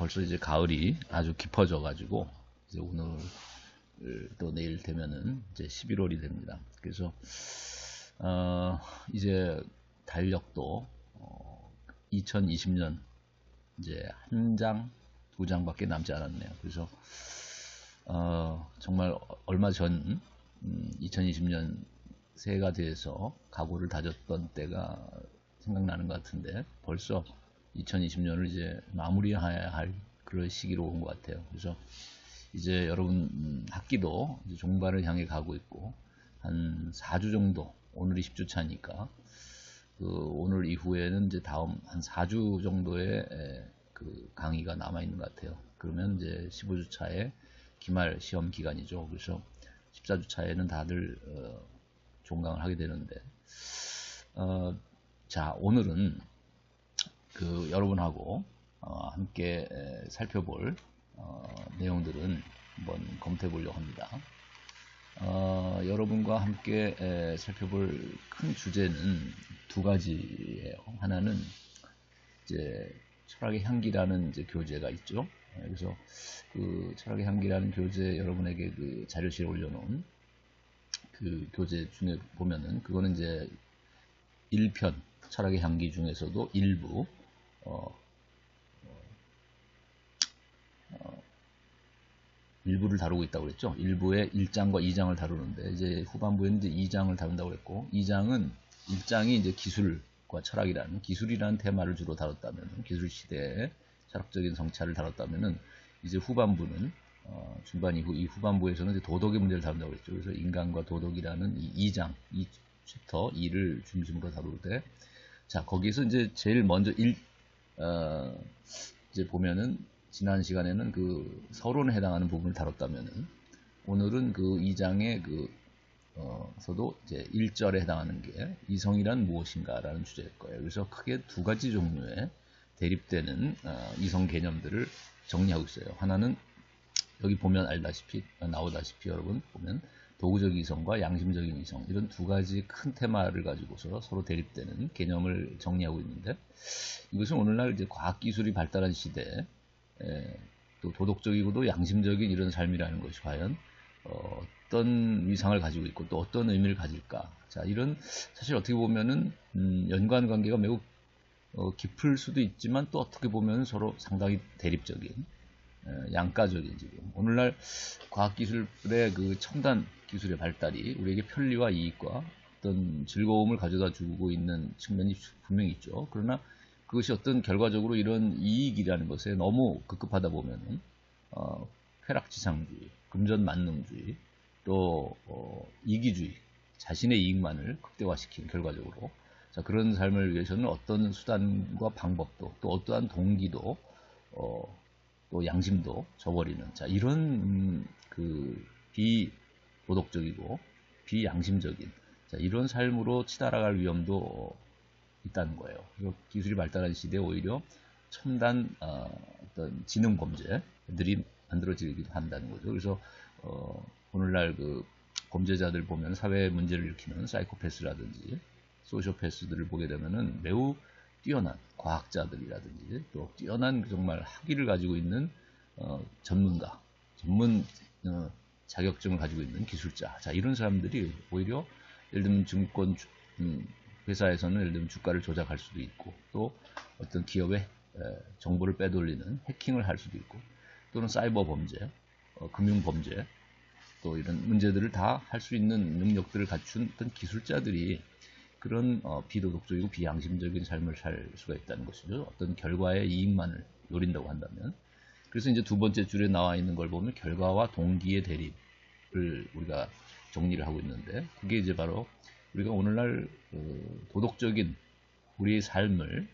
벌써 이제 가을이 아주 깊어져 가지고 이제 오늘 또 내일 되면은 이제 11월이 됩니다. 그래서 이제 달력도 2020년 이제 한 장, 두 장밖에 남지 않았네요. 그래서 정말 얼마 전 2020년 새해가 돼서 각오를 다졌던 때가 생각나는 것 같은데 벌써 2020년을 이제 마무리해야 할 그런 시기로 온 것 같아요. 그래서 이제 여러분 학기도 이제 종반을 향해 가고 있고 한 4주 정도, 오늘이 10주 차니까 오늘 이후에는 이제 다음 한 4주 정도의 그 강의가 남아 있는 것 같아요. 그러면 이제 15주 차에 기말 시험 기간이죠. 그래서 14주 차에는 다들 종강을 하게 되는데 자, 오늘은 그 여러분하고 함께 살펴볼 내용들은 한번 검토해 보려고 합니다. 여러분과 함께 살펴볼 큰 주제는 두 가지예요. 하나는 이제 철학의 향기라는 이제 교재가 있죠. 그래서 그 철학의 향기라는 교재 여러분에게 그 자료실에 올려놓은 그 교재 중에 보면은 그거는 이제 1편 철학의 향기 중에서도 일부 일부를 다루고 있다고 그랬죠. 일부의 1장과 2장을 다루는데 이제 후반부에는 이제 2장을 다룬다고 그랬고 2장은 1장이 이제 기술과 철학이라는 기술이라는 테마를 주로 다뤘다면 기술 시대의 철학적인 성찰을 다뤘다면은 이제 후반부는 중반 이후 이 후반부에서는 이제 도덕의 문제를 다룬다고 그랬죠. 그래서 인간과 도덕이라는 이 2장, 이 챕터 2를 중심으로 다룰 때 자, 거기서 이제 제일 먼저 이제 보면은 지난 시간에는 그 서론에 해당하는 부분을 다뤘다면은 오늘은 그 2장의 서도 이제 1절에 해당하는 게 이성이란 무엇인가라는 주제일 거예요. 그래서 크게 두 가지 종류의 대립되는 이성 개념들을 정리하고 있어요. 하나는 여기 보면 알다시피 나오다시피 여러분 보면 도구적 이성과 양심적인 이성 이런 두 가지 큰 테마를 가지고서 서로 대립되는 개념을 정리하고 있는데 이것은 오늘날 이제 과학기술이 발달한 시대에 또 도덕적이고도 양심적인 이런 삶이라는 것이 과연 어떤 위상을 가지고 있고 또 어떤 의미를 가질까. 자, 이런 사실 어떻게 보면은 연관관계가 매우 깊을 수도 있지만 또 어떻게 보면 서로 상당히 대립적인 양가적인 지금 오늘날 과학기술의 그 첨단 기술의 발달이 우리에게 편리와 이익과 어떤 즐거움을 가져다 주고 있는 측면이 분명히 있죠. 그러나 그것이 어떤 결과적으로 이런 이익이라는 것에 너무 급급하다 보면은 쾌락지상주의, 금전만능주의, 또 이기주의, 자신의 이익만을 극대화시킨 결과적으로 자, 그런 삶을 위해서는 어떤 수단과 방법도 또 어떠한 동기도 또 양심도 저버리는 자 이런 그 비도덕적이고 비양심적인 자, 이런 삶으로 치달아갈 위험도 있다는 거예요. 그래서 기술이 발달한 시대에 오히려 첨단 어떤 지능 범죄들이 만들어지기도 한다는 거죠. 그래서 오늘날 그 범죄자들 보면 사회 문제를 일으키는 사이코패스라든지 소시오패스들을 보게 되면은 매우 뛰어난 과학자들이라든지 또 뛰어난 정말 학위를 가지고 있는 전문가, 전문 자격증을 가지고 있는 기술자. 자, 이런 사람들이 오히려 예를 들면 증권 회사에서는 예를 들면 주가를 조작할 수도 있고 또 어떤 기업의 정보를 빼돌리는 해킹을 할 수도 있고 또는 사이버 범죄, 금융 범죄 또 이런 문제들을 다 할 수 있는 능력들을 갖춘 어떤 기술자들이 그런 비도덕적이고 비양심적인 삶을 살 수가 있다는 것이죠. 어떤 결과의 이익만을 노린다고 한다면. 그래서 이제 두 번째 줄에 나와 있는 걸 보면 결과와 동기의 대립을 우리가 정리를 하고 있는데 그게 이제 바로 우리가 오늘날 도덕적인 우리의 삶을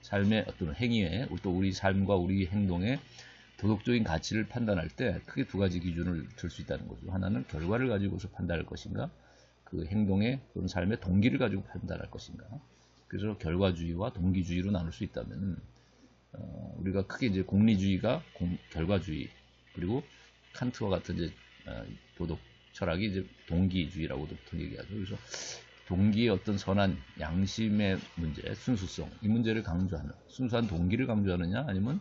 삶의 어떤 행위에 또 우리 삶과 우리 행동의 도덕적인 가치를 판단할 때 크게 두 가지 기준을 들 수 있다는 거죠. 하나는 결과를 가지고서 판단할 것인가 그 행동의 또는 삶의 동기를 가지고 판단할 것인가. 그래서 결과주의와 동기주의로 나눌 수 있다면 우리가 크게 이제 공리주의가 결과주의 그리고 칸트와 같은 이제 도덕 철학이 이제 동기주의라고도 보통 얘기하죠. 그래서 동기의 어떤 선한 양심의 문제, 순수성 이 문제를 강조하는 순수한 동기를 강조하느냐 아니면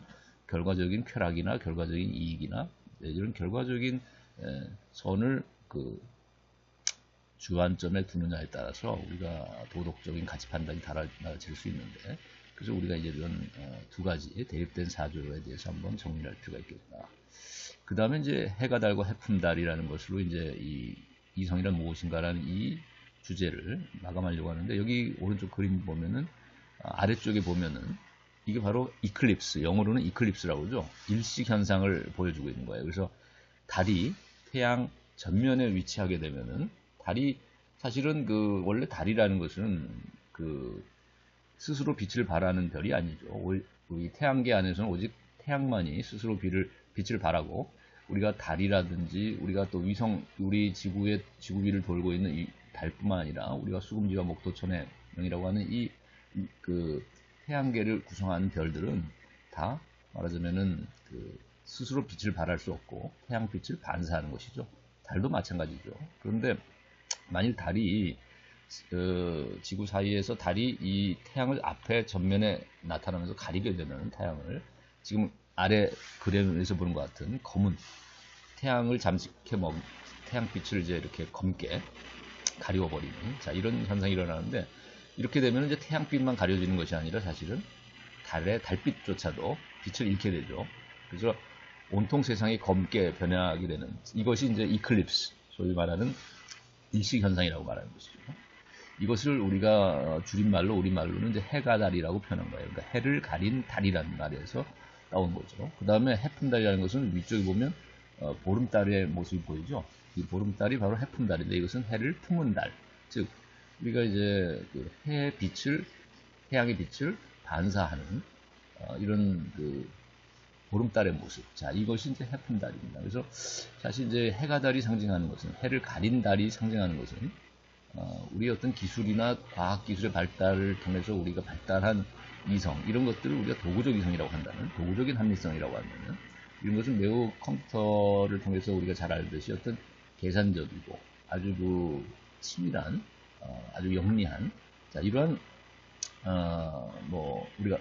결과적인 쾌락이나 결과적인 이익이나 이런 결과적인 선을 그 주안점에 두느냐에 따라서 우리가 도덕적인 가치 판단이 달라질 수 있는데, 그래서 우리가 이제 이런 두 가지 대립된 사조에 대해서 한번 정리할 필요가 있겠다. 그 다음에 이제 해가 달고 해품달이라는 것으로 이제 이 이성이란 무엇인가라는 이 주제를 마감하려고 하는데, 여기 오른쪽 그림 보면은 아래쪽에 보면은 이게 바로 이클립스, 영어로는 이클립스라고 그러죠. 일식 현상을 보여주고 있는 거예요. 그래서 달이 태양 전면에 위치하게 되면은, 달이 사실은 그 원래 달이라는 것은 그 스스로 빛을 발하는 별이 아니죠. 우리 태양계 안에서는 오직 태양만이 스스로 빛을 발하고, 우리가 달이라든지 우리가 또 위성, 우리 지구위를 돌고 있는 이 달뿐만 아니라 우리가 수금지와 목토천해명이라고 하는 그 태양계를 구성하는 별들은 다 말하자면은 그 스스로 빛을 발할 수 없고 태양빛을 반사하는 것이죠. 달도 마찬가지죠. 그런데 만일 달이 지구 사이에서 달이 이 태양을 앞에 전면에 나타나면서 가리게 되면, 태양을 지금 아래 그림에서 보는 것 같은 검은 태양을 잠식해 먹은 태양빛을 이제 이렇게 검게 가리워버리는, 자, 이런 현상이 일어나는데, 이렇게 되면 이제 태양빛만 가려지는 것이 아니라 사실은 달빛조차도 빛을 잃게 되죠. 그래서 온통 세상이 검게 변하게 되는, 이것이 이제 이클립스, 소위 말하는 일식 현상이라고 말하는 것이죠. 이것을 우리가 줄임말로, 우리말로는 이제 해가 달이라고 표현한 거예요. 그러니까 해를 가린 달이라는 말에서 나온 거죠. 그 다음에 해품달이라는 것은 위쪽에 보면 보름달의 모습이 보이죠. 이 보름달이 바로 해품달인데, 이것은 해를 품은 달. 즉, 우리가 이제 그 태양의 빛을 반사하는 이런 그 보름달의 모습. 자, 이것이 이제 해품달입니다. 그래서 사실 이제 해가 달이 상징하는 것은, 해를 가린 달이 상징하는 것은 우리의 어떤 기술이나 과학기술의 발달을 통해서 우리가 발달한 이성, 이런 것들을 우리가 도구적 이성이라고 한다는, 도구적인 합리성이라고 하면은, 이런 것은 매우 컴퓨터를 통해서 우리가 잘 알듯이 어떤 계산적이고 아주 그 치밀한, 아주 영리한, 자, 이러한 뭐 우리가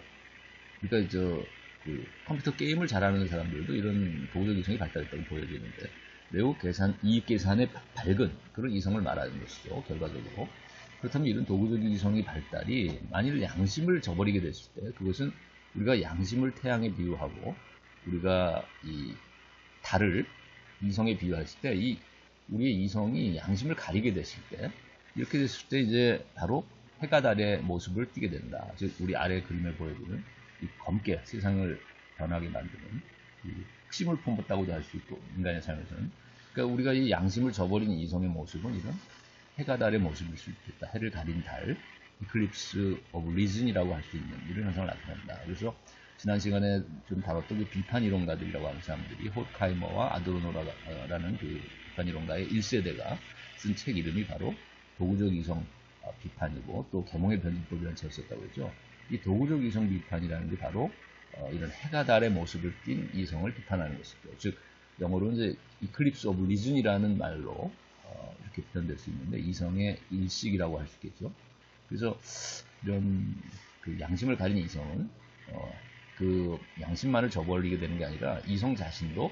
그 컴퓨터 게임을 잘하는 사람들도 이런 도구적 이성이 발달했다고 보여지는데, 매우 이익 계산에 밝은 그런 이성을 말하는 것이죠, 결과적으로. 그렇다면 이런 도구적 이성의 발달이 만일 양심을 저버리게 됐을 때, 그것은 우리가 양심을 태양에 비유하고 우리가 이 달을 이성에 비유했을 때, 우리의 이성이 양심을 가리게 됐을 때, 이렇게 됐을 때 이제 바로 해가 달의 모습을 띠게 된다. 즉, 우리 아래 그림에 보여주는 이 검게 세상을 변하게 만드는 핵심을 품었다고도 할 수 있고, 인간의 삶에서는. 그러니까 우리가 이 양심을 저버린 이성의 모습은 이런 해가 달의 모습일 수 있겠다. 해를 가린 달, 이클립스 오브 리즌이라고 할 수 있는 이런 현상을 나타낸다. 그래서 지난 시간에 좀 다뤘던 그 비판 이론가들이라고 하는 사람들이, 호르카이머와 아도르노라는 그 비판 이론가의 1세대가 쓴 책 이름이 바로 도구적 이성 비판이고, 또 계몽의 변증법이라는 책을 썼다고 했죠. 이 도구적 이성 비판이라는 게 바로 이런 해가 달의 모습을 띤 이성을 비판하는 것이죠. 즉, 영어로는 이제 이클립스 오브 리즌이라는 말로 이렇게 표현될 수 있는데, 이성의 일식이라고 할 수 있겠죠. 그래서 이런 그 양심을 가진 이성은 그 양심만을 저버리게 되는 게 아니라 이성 자신도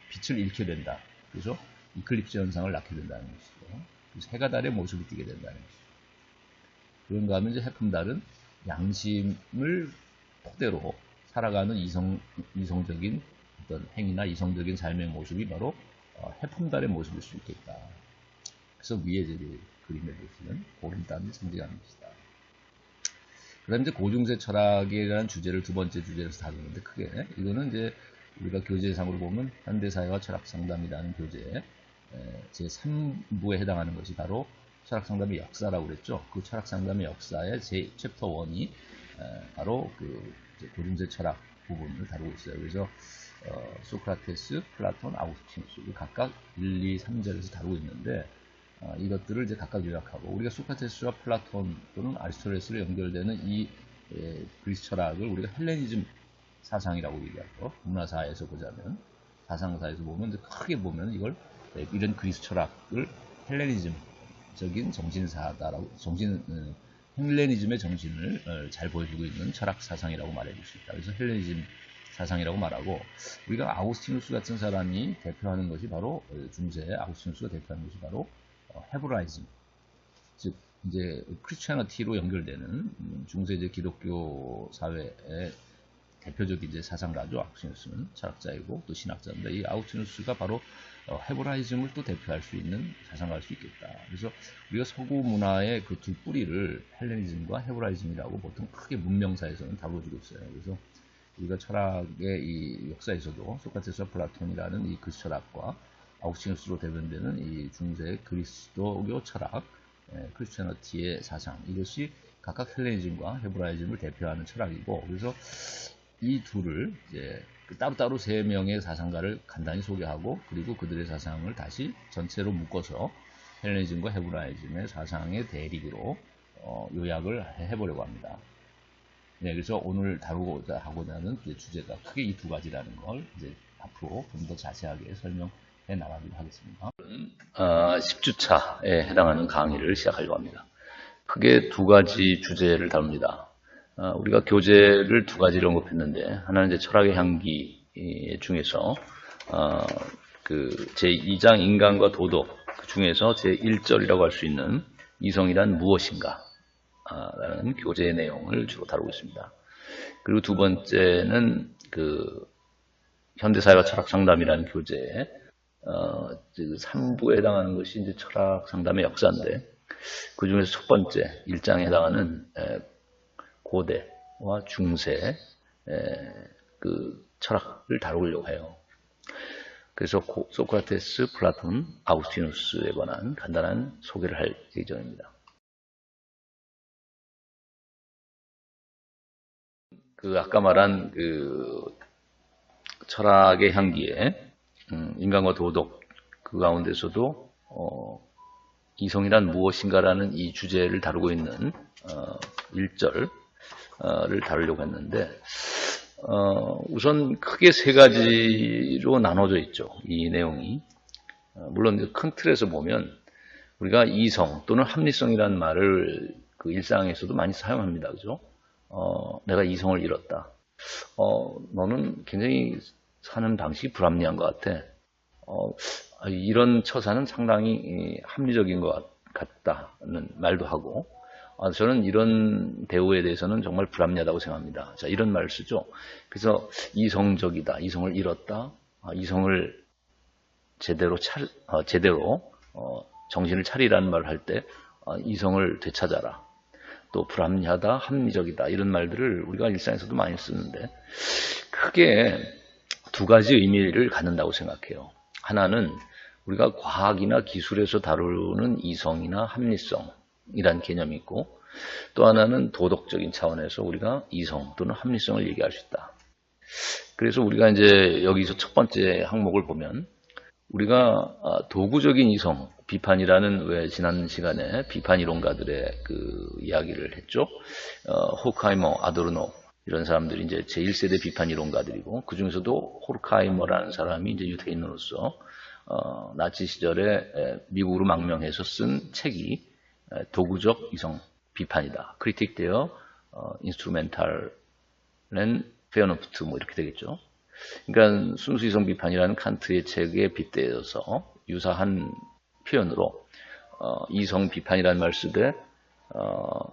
빛을 잃게 된다. 그래서 이클립스 현상을 낳게 된다는 것이죠. 그래서 해가 달의 모습을 띠게 된다는 것이죠. 그런가 하면 이제 해품달은 양심을 토대로 살아가는 이성적인 어떤 행위나 이성적인 삶의 모습이 바로 해품달의 모습일 수 있겠다. 그래서 위에 그림에 보시면 보름달을 상징하는 것이다. 그 다음에 이제 고중세 철학이라는 주제를 두 번째 주제로서 다루는데, 크게 이거는 이제 우리가 교재상으로 보면 현대사회와 철학상담이라는 교재 제3부에 해당하는 것이 바로 철학상담의 역사라고 그랬죠. 그 철학상담의 역사의 챕터 1이 바로 그 고중세 철학 부분을 다루고 있어요. 그래서 소크라테스, 플라톤, 아우구스티누스 각각 1, 2, 3절에서 다루고 있는데, 이것들을 이제 각각 요약하고, 우리가 소크라테스와 플라톤 또는 아리스토텔레스로 연결되는 이 그리스 철학을 우리가 헬레니즘 사상이라고 얘기하고, 문화사에서 보자면, 사상사에서 보면 이제 크게 보면 이런 그리스 철학을 헬레니즘적인 정신사다라고, 헬레니즘의 정신을 잘 보여주고 있는 철학 사상이라고 말해줄 수 있다. 그래서 헬레니즘 사상이라고 말하고, 우리가 아우구스티누스 같은 사람이 대표하는 것이 바로 중세 아우구스티누스가 대표하는 것이 바로 헤브라이즘, 즉 이제 크리스천티로 연결되는 중세 이제 기독교 사회의 대표적인 이제 사상가죠. 아우구스티누스는 철학자이고 또 신학자인데, 이 아우구스티누스가 바로 헤브라이즘을 또 대표할 수 있는 사상가일 수 있겠다. 그래서 우리가 서구 문화의 그 두 뿌리를 헬레니즘과 헤브라이즘이라고 보통 크게 문명사에서는 다뤄지고 있어요. 그래서 우리가 철학의 이 역사에서도 소크라테스와 플라톤이라는 이 그리스 철학과 아우구스티누스로 대변되는 이 중세 그리스도교 철학, 크리스천티의 사상, 이것이 각각 헬레니즘과 헤브라이즘을 대표하는 철학이고, 그래서 이 둘을 이제 따로따로 세 명의 사상가를 간단히 소개하고, 그리고 그들의 사상을 다시 전체로 묶어서 헬레니즘과 헤브라이즘의 사상의 대립으로 요약을 해보려고 합니다. 네, 그래서 오늘 다루고자 하고자 하는 주제가 크게 이 두 가지라는 걸 이제 앞으로 좀 더 자세하게 설명해 나가도록 하겠습니다. 10주차에 해당하는 강의를 시작하려고 합니다. 크게 두 가지 주제를 다룹니다. 우리가 교재를 두 가지로 언급했는데, 하나는 이제 철학의 향기 중에서 그 제2장 인간과 도덕, 그 중에서 제1절이라고 할 수 있는 이성이란 무엇인가 라는 교재의 내용을 주로 다루고 있습니다. 그리고 두 번째는 그 현대사회와 철학 상담이라는 교재에 3부에 해당하는 것이 이제 철학 상담의 역사인데, 그 중에서 첫 번째 1장에 해당하는 고대와 중세 그 철학을 다루려고 해요. 그래서 소크라테스, 플라톤, 아우구스티누스에 관한 간단한 소개를 할 예정입니다. 그 아까 말한 그 철학의 향기에 인간과 도덕, 그 가운데서도 이성이란 무엇인가라는 이 주제를 다루고 있는 1절을 다루려고 했는데, 우선 크게 세 가지로 나눠져 있죠. 이 내용이. 물론 큰 틀에서 보면 우리가 이성 또는 합리성이라는 말을 그 일상에서도 많이 사용합니다. 그죠? 내가 이성을 잃었다. 너는 굉장히 사는 방식이 불합리한 것 같아. 이런 처사는 상당히 합리적인 것 같다는 말도 하고, 저는 이런 대우에 대해서는 정말 불합리하다고 생각합니다. 자, 이런 말을 쓰죠. 그래서 이성적이다, 이성을 잃었다, 이성을 제대로 정신을 차리라는 말을 할 때 이성을 되찾아라, 또 불합리하다, 합리적이다, 이런 말들을 우리가 일상에서도 많이 쓰는데, 크게 두 가지 의미를 갖는다고 생각해요. 하나는 우리가 과학이나 기술에서 다루는 이성이나 합리성이란 개념이 있고, 또 하나는 도덕적인 차원에서 우리가 이성 또는 합리성을 얘기할 수 있다. 그래서 우리가 이제 여기서 첫 번째 항목을 보면, 우리가 도구적인 이성 비판이라는, 왜 지난 시간에 비판 이론가들의 그 이야기를 했죠. 호크하이머, 아도르노 이런 사람들이 이제 제1세대 비판 이론가들이고, 그 중에서도 호크하이머라는 사람이 이제 유태인으로서 나치 시절에 미국으로 망명해서 쓴 책이 도구적 이성 비판이다. 크리틱 데어 인스트루멘탈 앤 페어노프트 뭐 이렇게 되겠죠. 그러니까 순수 이성 비판이라는 칸트의 책에 빗대어서 유사한 표현으로 이성 비판이라는 말 쓰되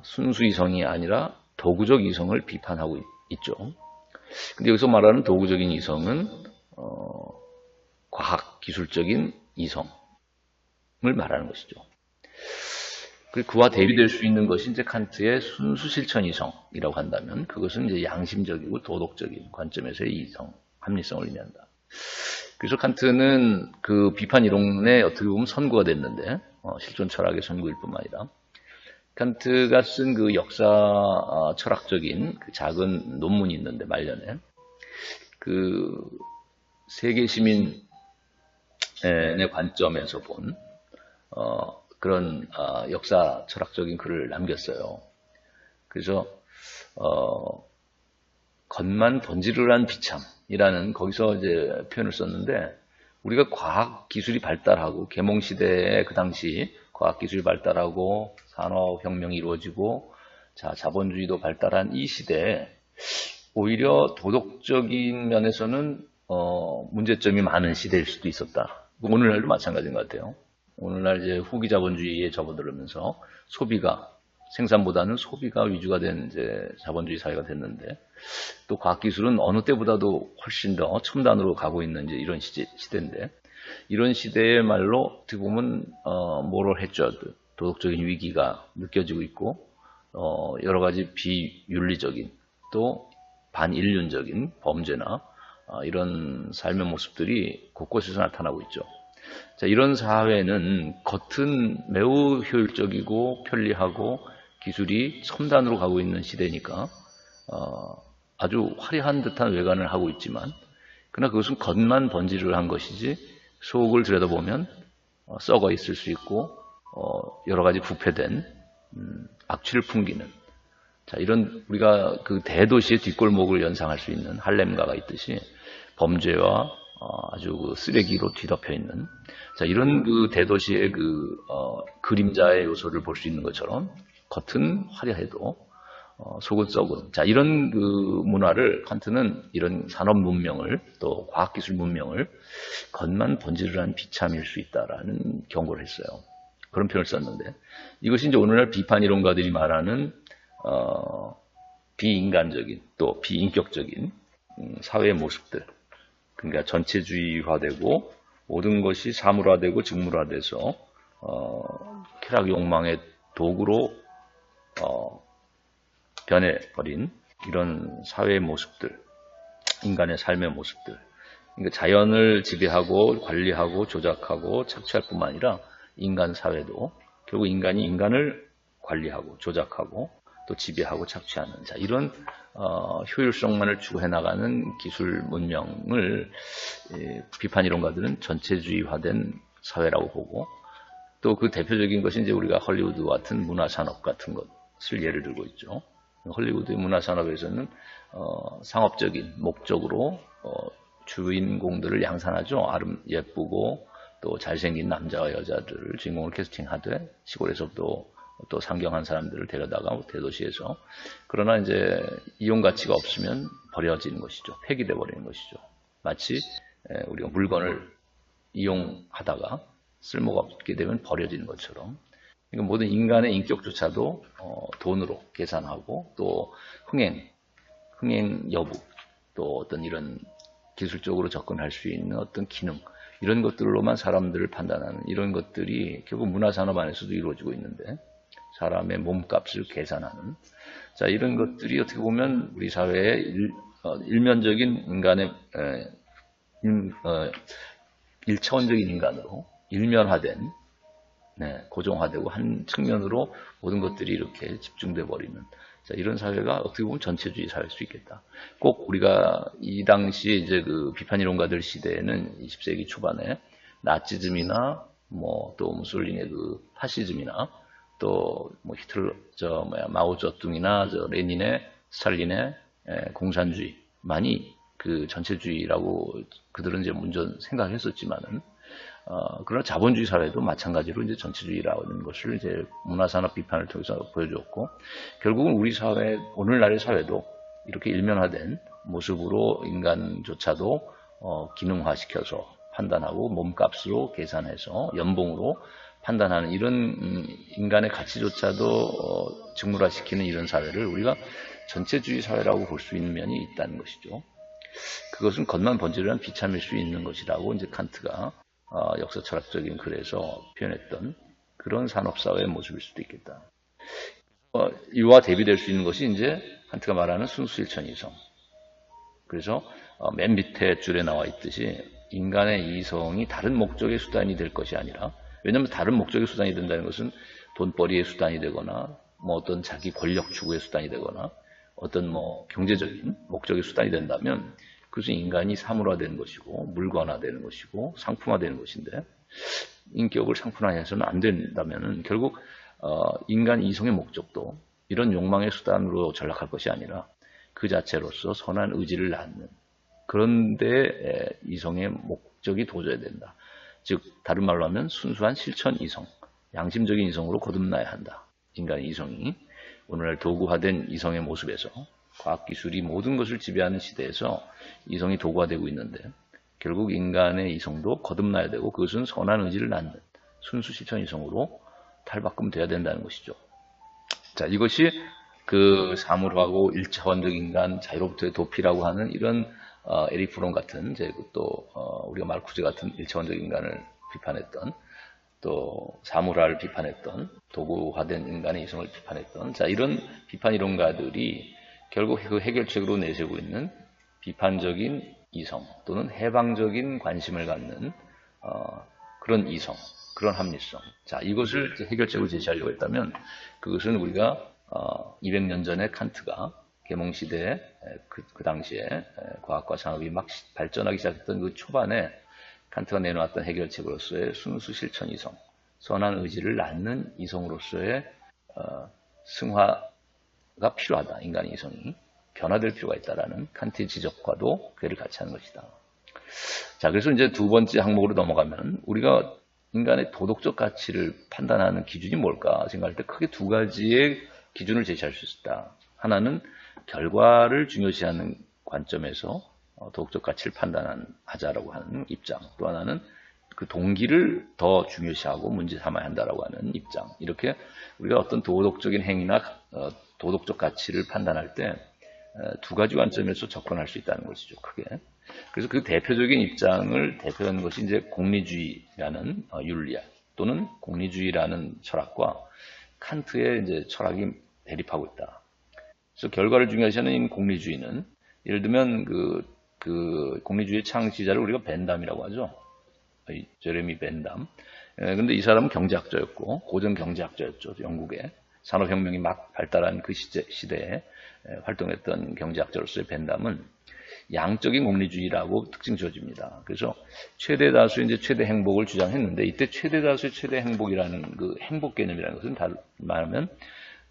순수 이성이 아니라 도구적 이성을 비판하고 있죠. 근데 여기서 말하는 도구적인 이성은 과학 기술적인 이성을 말하는 것이죠. 그와 대비될 수 있는 것이 이제 칸트의 순수 실천 이성이라고 한다면, 그것은 이제 양심적이고 도덕적인 관점에서의 이성, 합리성을 의미한다. 그래서 칸트는 그 비판 이론에 어떻게 보면 선구가 됐는데, 실존 철학의 선구일 뿐만 아니라 칸트가 쓴 그 역사 철학적인 그 작은 논문이 있는데, 말년에 그 세계 시민의 관점에서 본 그런 역사 철학적인 글을 남겼어요. 그래서 겉만 번지르르한 비참이라는 거기서 이제 표현을 썼는데, 우리가 과학 기술이 발달하고 계몽 시대에 그 당시 과학 기술이 발달하고 산업 혁명이 이루어지고 자본주의도 발달한 이 시대에 오히려 도덕적인 면에서는 문제점이 많은 시대일 수도 있었다. 오늘날도 마찬가지인 것 같아요. 오늘날 이제 후기 자본주의에 접어들면서 소비가 생산보다는 소비가 위주가 된 이제 자본주의 사회가 됐는데 또 과학기술은 어느 때보다도 훨씬 더 첨단으로 가고 있는 이제 이런 시대인데 이런 시대의 말로 어떻게 보면 모럴 해저드 도덕적인 위기가 느껴지고 있고 여러 가지 비윤리적인 또 반인륜적인 범죄나 이런 삶의 모습들이 곳곳에서 나타나고 있죠. 자, 이런 사회는 겉은 매우 효율적이고 편리하고 기술이 첨단으로 가고 있는 시대니까 아주 화려한 듯한 외관을 하고 있지만 그러나 그것은 겉만 번지를 한 것이지 속을 들여다보면 썩어 있을 수 있고 여러 가지 부패된 악취를 풍기는 자, 이런 우리가 그 대도시의 뒷골목을 연상할 수 있는 할렘가가 있듯이 범죄와 아주 그 쓰레기로 뒤덮여 있는 자, 이런 그 대도시의 그 그림자의 요소를 볼 수 있는 것처럼 겉은 화려해도 속은 썩은 자, 이런 그 문화를 칸트는 이런 산업 문명을 또 과학기술 문명을 겉만 번지르르한 비참일 수 있다라는 경고를 했어요. 그런 표현을 썼는데 이것이 이제 오늘날 비판 이론가들이 말하는 비인간적인 또 비인격적인 사회의 모습들 그러니까 전체주의화되고 모든 것이 사물화되고 직물화돼서 쾌락 욕망의 도구로 변해버린 이런 사회의 모습들 인간의 삶의 모습들 그러니까 자연을 지배하고 관리하고 조작하고 착취할 뿐만 아니라 인간 사회도 결국 인간이 인간을 관리하고 조작하고 또 지배하고 착취하는 자 이런 효율성만을 추구해 나가는 기술 문명을 비판 이론가들은 전체주의화된 사회라고 보고 또 그 대표적인 것이 이제 우리가 헐리우드 같은 문화 산업 같은 것을 예를 들고 있죠. 헐리우드의 문화 산업에서는 상업적인 목적으로 주인공들을 양산하죠. 예쁘고 또 잘생긴 남자와 여자들을 주인공을 캐스팅하되 시골에서도 또 상경한 사람들을 데려다가 대도시에서 그러나 이제 이용 가치가 없으면 버려지는 것이죠. 폐기돼 버리는 것이죠. 마치 우리가 물건을 이용하다가 쓸모가 없게 되면 버려지는 것처럼 그러니까 모든 인간의 인격조차도 돈으로 계산하고 또 흥행 여부 또 어떤 이런 기술적으로 접근할 수 있는 어떤 기능 이런 것들로만 사람들을 판단하는 이런 것들이 결국 문화산업 안에서도 이루어지고 있는데 사람의 몸값을 계산하는 자 이런 것들이 어떻게 보면 우리 사회의 일면적인 인간의 일차원적인 인간으로 일면화된 고정화되고 한 측면으로 모든 것들이 이렇게 집중돼 버리는 자, 이런 사회가 어떻게 보면 전체주의 사회일 수 있겠다. 꼭 우리가 이 당시에 이제 그 비판 이론가들 시대에는 20세기 초반에 나치즘이나 뭐 또 무솔리니의 그 파시즘이나 또 뭐 히틀러 마오쩌둥이나 레닌의 스탈린의 공산주의만이 그 전체주의라고 그들은 이제 먼저 생각했었지만은 그러나 자본주의 사회도 마찬가지로 이제 전체주의라는 것을 이제 문화산업 비판을 통해서 보여줬고, 결국은 우리 사회, 오늘날의 사회도 이렇게 일면화된 모습으로 인간조차도 기능화시켜서 판단하고 몸값으로 계산해서 연봉으로 판단하는 이런 인간의 가치조차도 직물화시키는 이런 사회를 우리가 전체주의 사회라고 볼 수 있는 면이 있다는 것이죠. 그것은 겉만 번지르르한 비참일 수 있는 것이라고 이제 칸트가 역사 철학적인 글에서 표현했던 그런 산업사회의 모습일 수도 있겠다. 이와 대비될 수 있는 것이 이제 칸트가 말하는 순수일천이성. 그래서 맨 밑에 줄에 나와 있듯이 인간의 이성이 다른 목적의 수단이 될 것이 아니라, 왜냐하면 다른 목적의 수단이 된다는 것은 돈벌이의 수단이 되거나 뭐 어떤 자기 권력 추구의 수단이 되거나 어떤 뭐 경제적인 목적의 수단이 된다면 그것은 인간이 사물화되는 것이고 물건화되는 것이고 상품화되는 것인데, 인격을 상품화해서는 안 된다면 결국 인간 이성의 목적도 이런 욕망의 수단으로 전락할 것이 아니라 그 자체로서 선한 의지를 낳는, 그런데 이성의 목적이 도져야 된다. 즉 다른 말로 하면 순수한 실천 이성, 양심적인 이성으로 거듭나야 한다. 인간의 이성이 오늘날 도구화된 이성의 모습에서 과학기술이 모든 것을 지배하는 시대에서 이성이 도구화되고 있는데 결국 인간의 이성도 거듭나야 되고 그것은 선한 의지를 낳는 순수 실천 이성으로 탈바꿈돼야 된다는 것이죠. 자, 이것이 그 사물하고 일차원적 인간, 자유로부터의 도피라고 하는 이런 에릭 프롬 같은 또 우리가 마르쿠제 같은 일차원적 인간을 비판했던 또 사물화를 비판했던 도구화된 인간의 이성을 비판했던 자 이런 비판 이론가들이 결국 그 해결책으로 내세우고 있는 비판적인 이성 또는 해방적인 관심을 갖는 그런 이성, 그런 합리성. 자 이것을 해결책으로 제시하려고 했다면 그것은 우리가 200년 전에 칸트가 계몽시대에 그 당시에 과학과 산업이 막 발전하기 시작했던 그 초반에 칸트가 내놓았던 해결책으로서의 순수 실천 이성, 선한 의지를 낳는 이성으로서의 승화가 필요하다. 인간의 이성이 변화될 필요가 있다라는 칸트의 지적과도 괴를 같이 하는 것이다. 자, 그래서 이제 두 번째 항목으로 넘어가면 우리가 인간의 도덕적 가치를 판단하는 기준이 뭘까 생각할 때 크게 두 가지의 기준을 제시할 수 있다. 하나는 결과를 중요시하는 관점에서 도덕적 가치를 판단하자라고 하는 입장. 또 하나는 그 동기를 더 중요시하고 문제 삼아야 한다라고 하는 입장. 이렇게 우리가 어떤 도덕적인 행위나 도덕적 가치를 판단할 때 두 가지 관점에서 접근할 수 있다는 것이죠. 크게. 그래서 그 대표적인 입장을 대표하는 것이 이제 공리주의라는 윤리학 또는 공리주의라는 철학과 칸트의 이제 철학이 대립하고 있다. 그래서 결과를 중요시하는 공리주의는 예를 들면 그 공리주의 창시자를 우리가 벤담이라고 하죠. 제레미 벤담. 근데 이 사람은 경제학자였고 고전 경제학자였죠. 영국에 산업혁명이 막 발달한 그 시대에 활동했던 경제학자로서의 벤담은 양적인 공리주의라고 특징 지어집니다. 그래서 최대 다수의 이제 최대 행복을 주장했는데 이때 최대 다수의 최대 행복이라는 그 행복 개념이라는 것은 말하면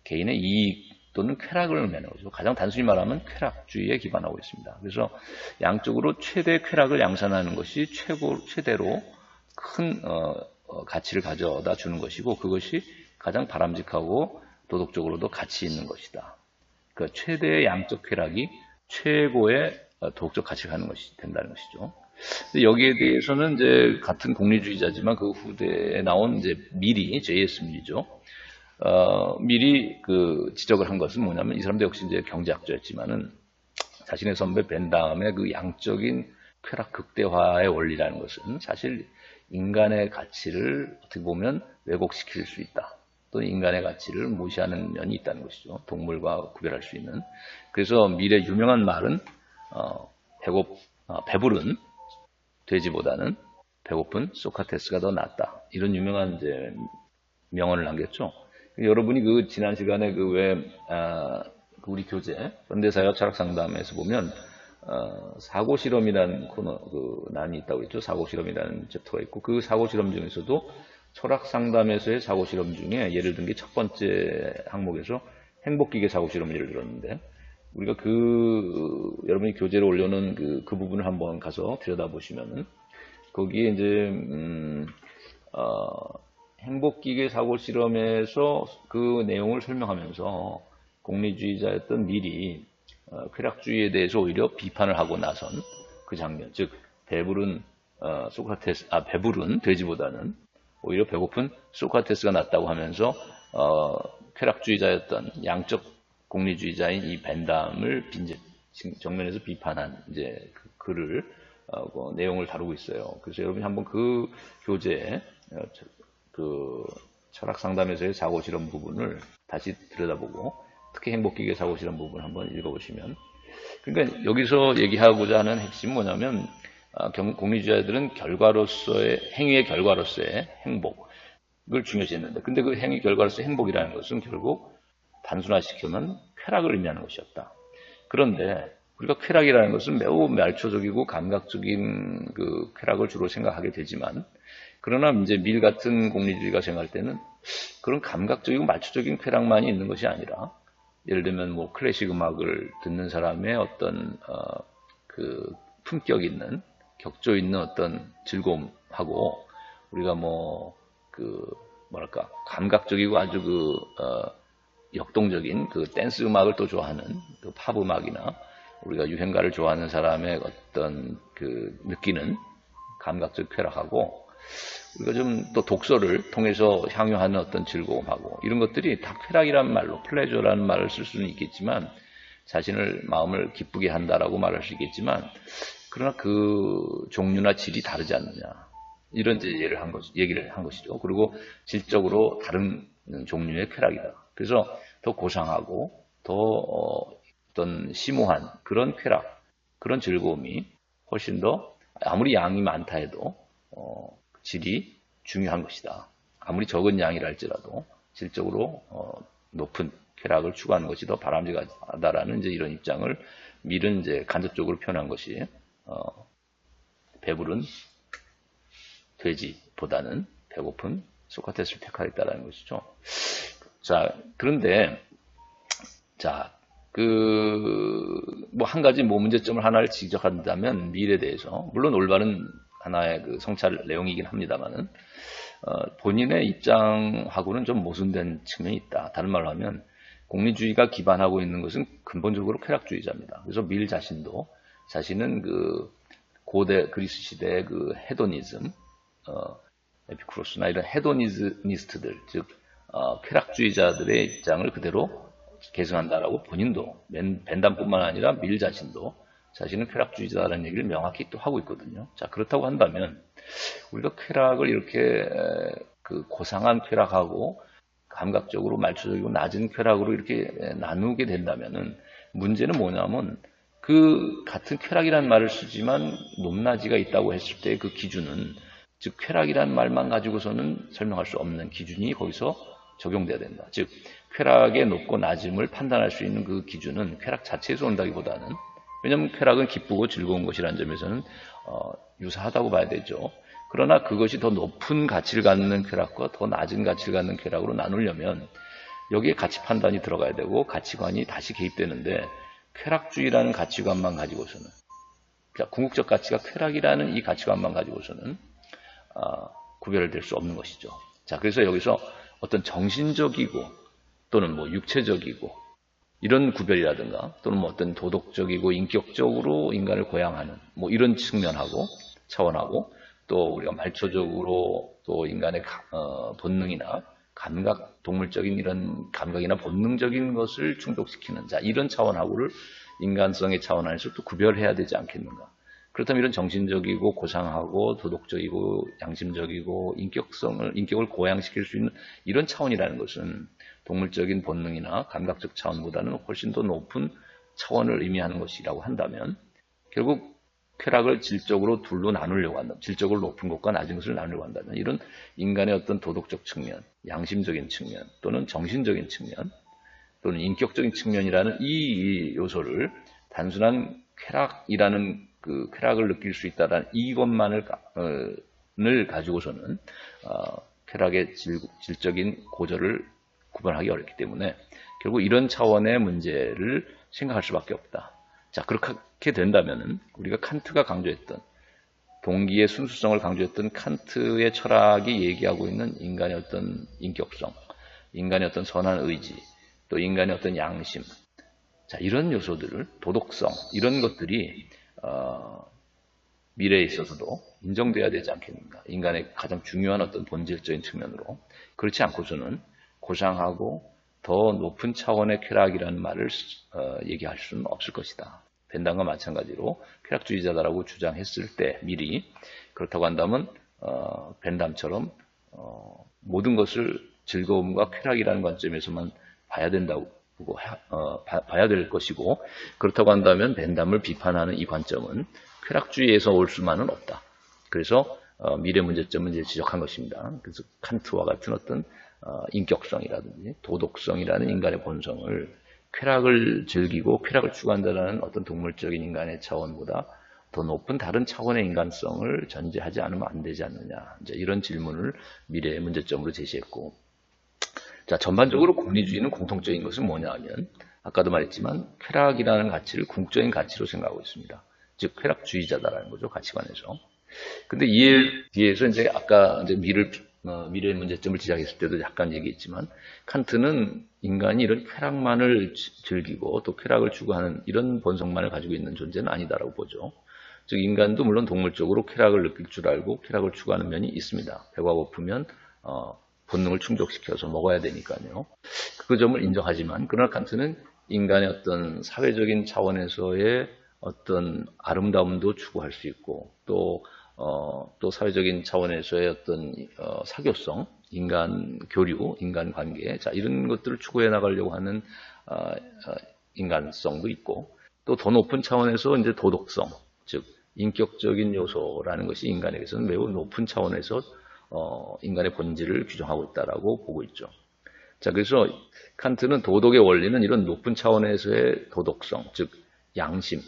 개인의 이익 또는 쾌락을 의미하는 거죠. 가장 단순히 말하면 쾌락주의에 기반하고 있습니다. 그래서 양적으로 최대 쾌락을 양산하는 것이 최대로 큰 가치를 가져다 주는 것이고 그것이 가장 바람직하고 도덕적으로도 가치 있는 것이다. 그 최대의 양적 쾌락이 최고의 도덕적 가치가 가는 것이 된다는 것이죠. 여기에 대해서는 이제 같은 공리주의자지만 그 후대에 나온 이제 밀이 J.S. 밀이죠. 밀이 그 지적을 한 것은 뭐냐면 이 사람도 역시 이제 경제학자였지만은 자신의 선배 벤담의 그 양적인 쾌락 극대화의 원리라는 것은 사실 인간의 가치를 어떻게 보면 왜곡시킬 수 있다. 또 인간의 가치를 무시하는 면이 있다는 것이죠. 동물과 구별할 수 있는. 그래서 밀의 유명한 말은 배부른 돼지보다는 배고픈 소크라테스가 더 낫다. 이런 유명한 이제 명언을 남겼죠. 여러분이 그 지난 시간에 우리 교재 현대사회 철학 상담에서 보면 사고 실험이라는 코너 난이 있다고 했죠. 사고 실험이라는 챕터가 있고 그 사고 실험 중에서도 철학 상담에서의 사고 실험 중에 예를 든 게 첫 번째 항목에서 행복기계 사고 실험을 예를 들었는데 우리가 여러분이 교재로 올려놓은 그 부분을 한번 가서 들여다보시면은 거기에 이제 행복기계 사고 실험에서 그 내용을 설명하면서 공리주의자였던 밀이 쾌락주의에 대해서 오히려 비판을 하고 나선 그 장면, 즉 배부른 배부른 돼지보다는 오히려 배고픈 소크라테스가 낫다고 하면서 쾌락주의자였던 양적 공리주의자인 이 벤담을 정면에서 비판한 이제 그 글을 내용을 다루고 있어요. 그래서 여러분이 한번 그 교재에 그 철학 상담에서의 사고 실험 부분을 다시 들여다보고 특히 행복기계 사고 실험 부분 한번 읽어보시면 그러니까 여기서 얘기하고자 하는 핵심은 뭐냐면 공리주의자들은 행위의 결과로서의 행복을 중요시했는데 근데 그 행위 결과로서의 행복이라는 것은 결국 단순화시키면 쾌락을 의미하는 것이었다. 그런데 우리가 쾌락이라는 것은 매우 말초적이고 감각적인 그 쾌락을 주로 생각하게 되지만 그러나 이제 밀 같은 공리주의가 생각할 때는 그런 감각적이고 말초적인 쾌락만이 있는 것이 아니라 예를 들면 뭐 클래식 음악을 듣는 사람의 어떤 그 품격 있는 격조 있는 어떤 즐거움하고 우리가 감각적이고 아주 역동적인 그 댄스 음악을 또 좋아하는 그 팝 음악이나 우리가 유행가를 좋아하는 사람의 어떤 그 느끼는 감각적 쾌락하고 우리가 좀 또 독서를 통해서 향유하는 어떤 즐거움하고 이런 것들이 다 쾌락이라는 말로 플레저라는 말을 쓸 수는 있겠지만 자신을 마음을 기쁘게 한다라고 말할 수 있겠지만 그러나 그 종류나 질이 다르지 않느냐 이런 이제 얘기를 한 것이죠. 그리고 질적으로 다른 종류의 쾌락이다. 그래서 더 고상하고 더 어떤 심오한 그런 쾌락, 그런 즐거움이 훨씬 더 아무리 양이 많다 해도 질이 중요한 것이다. 아무리 적은 양이라 할지라도 질적으로 높은 쾌락을 추구하는 것이 더 바람직하다라는 이제 이런 입장을 밀은 이제 간접적으로 표현한 것이 배부른 돼지보다는 배고픈 소크라테스를 택하겠다라는 것이죠. 자, 그런데 자, 뭐 한 가지 뭐 문제점을 하나를 지적한다면 밀에 대해서 물론 올바른 하나의 그 성찰 내용이긴 합니다만은 본인의 입장하고는 좀 모순된 측면이 있다. 다른 말로 하면 공리주의가 기반하고 있는 것은 근본적으로 쾌락주의자입니다. 그래서 밀 자신도 자신은 그 고대 그리스 시대의 그 헤도니즘, 에피쿠로스나 이런 헤도니스트들, 즉 쾌락주의자들의 입장을 그대로 계승한다라고 본인도 벤담뿐만 아니라 밀 자신도 자신은 쾌락주의자라는 얘기를 명확히 또 하고 있거든요. 자, 그렇다고 한다면 우리가 쾌락을 이렇게 그 고상한 쾌락하고 감각적으로 말초적이고 낮은 쾌락으로 이렇게 나누게 된다면은 문제는 뭐냐면 그 같은 쾌락이라는 말을 쓰지만 높낮이가 있다고 했을 때 그 기준은 즉 쾌락이라는 말만 가지고서는 설명할 수 없는 기준이 거기서 적용돼야 된다. 즉 쾌락의 높고 낮음을 판단할 수 있는 그 기준은 쾌락 자체에서 온다기보다는 왜냐하면 쾌락은 기쁘고 즐거운 것이라는 점에서는 유사하다고 봐야 되죠. 그러나 그것이 더 높은 가치를 갖는 쾌락과 더 낮은 가치를 갖는 쾌락으로 나누려면 여기에 가치 판단이 들어가야 되고 가치관이 다시 개입되는데 쾌락주의라는 가치관만 가지고서는 궁극적 가치가 쾌락이라는 이 가치관만 가지고서는 구별될 수 없는 것이죠. 자, 그래서 여기서 어떤 정신적이고 또는 뭐 육체적이고 이런 구별이라든가 또는 뭐 어떤 도덕적이고 인격적으로 인간을 고양하는 뭐 이런 측면하고 차원하고 또 우리가 말초적으로 또 인간의 본능이나 감각, 동물적인 이런 감각이나 본능적인 것을 충족시키는 자 이런 차원하고를 인간성의 차원 안에서 또 구별해야 되지 않겠는가. 그렇다면 이런 정신적이고 고상하고 도덕적이고 양심적이고 인격을 고양시킬 수 있는 이런 차원이라는 것은 동물적인 본능이나 감각적 차원보다는 훨씬 더 높은 차원을 의미하는 것이라고 한다면 결국 쾌락을 질적으로 둘로 나누려고 한다면 질적으로 높은 것과 낮은 것을 나누려고 한다면 이런 인간의 어떤 도덕적 측면, 양심적인 측면 또는 정신적인 측면 또는 인격적인 측면이라는 이 요소를 단순한 쾌락이라는 그 쾌락을 느낄 수 있다라는 이것만을 가지고서는 쾌락의 질적인 고절을 구분하기 어렵기 때문에 결국 이런 차원의 문제를 생각할 수밖에 없다. 자, 그렇게 된다면은 우리가 칸트가 강조했던 동기의 순수성을 강조했던 칸트의 철학이 얘기하고 있는 인간의 어떤 인격성, 인간의 어떤 선한 의지, 또 인간의 어떤 양심, 자, 이런 요소들을 도덕성 이런 것들이 미래에 있어서도 인정돼야 되지 않겠는가. 인간의 가장 중요한 어떤 본질적인 측면으로 그렇지 않고서는 고상하고 더 높은 차원의 쾌락이라는 말을 얘기할 수는 없을 것이다. 벤담과 마찬가지로 쾌락주의자다라고 주장했을 때 미리 그렇다고 한다면 벤담처럼 모든 것을 즐거움과 쾌락이라는 관점에서만 봐야 된다고 봐야 될 것이고 그렇다고 한다면 벤담을 비판하는 이 관점은 쾌락주의에서 올 수만은 없다. 그래서 미래 문제점은 이제 지적한 것입니다. 그래서 칸트와 같은 어떤 인격성이라든지 도덕성이라는 인간의 본성을 쾌락을 즐기고 쾌락을 추구한다는 어떤 동물적인 인간의 차원보다 더 높은 다른 차원의 인간성을 전제하지 않으면 안 되지 않느냐. 이제 이런 질문을 미래의 문제점으로 제시했고, 자, 전반적으로 공리주의는 공통적인 것은 뭐냐 하면 아까도 말했지만 쾌락이라는 가치를 궁극적인 가치로 생각하고 있습니다. 즉 쾌락주의자다라는 거죠, 가치관에서. 근데 이에 비해서 이제 아까 이제 밀을 미래의 문제점을 지적했을 때도 약간 얘기했지만 칸트는 인간이 이런 쾌락만을 즐기고 또 쾌락을 추구하는 이런 본성만을 가지고 있는 존재는 아니다라고 보죠. 즉 인간도 물론 동물적으로 쾌락을 느낄 줄 알고 쾌락을 추구하는 면이 있습니다. 배가 고프면 본능을 충족시켜서 먹어야 되니까요. 그 점을 인정하지만 그러나 칸트는 인간의 어떤 사회적인 차원에서의 어떤 아름다움도 추구할 수 있고 또 사회적인 차원에서의 어떤 사교성, 인간 교류, 인간 관계, 자 이런 것들을 추구해 나가려고 하는 인간성도 있고 또 더 높은 차원에서 이제 도덕성, 즉 인격적인 요소라는 것이 인간에게서는 매우 높은 차원에서 인간의 본질을 규정하고 있다라고 보고 있죠. 자, 그래서 칸트는 도덕의 원리는 이런 높은 차원에서의 도덕성, 즉 양심,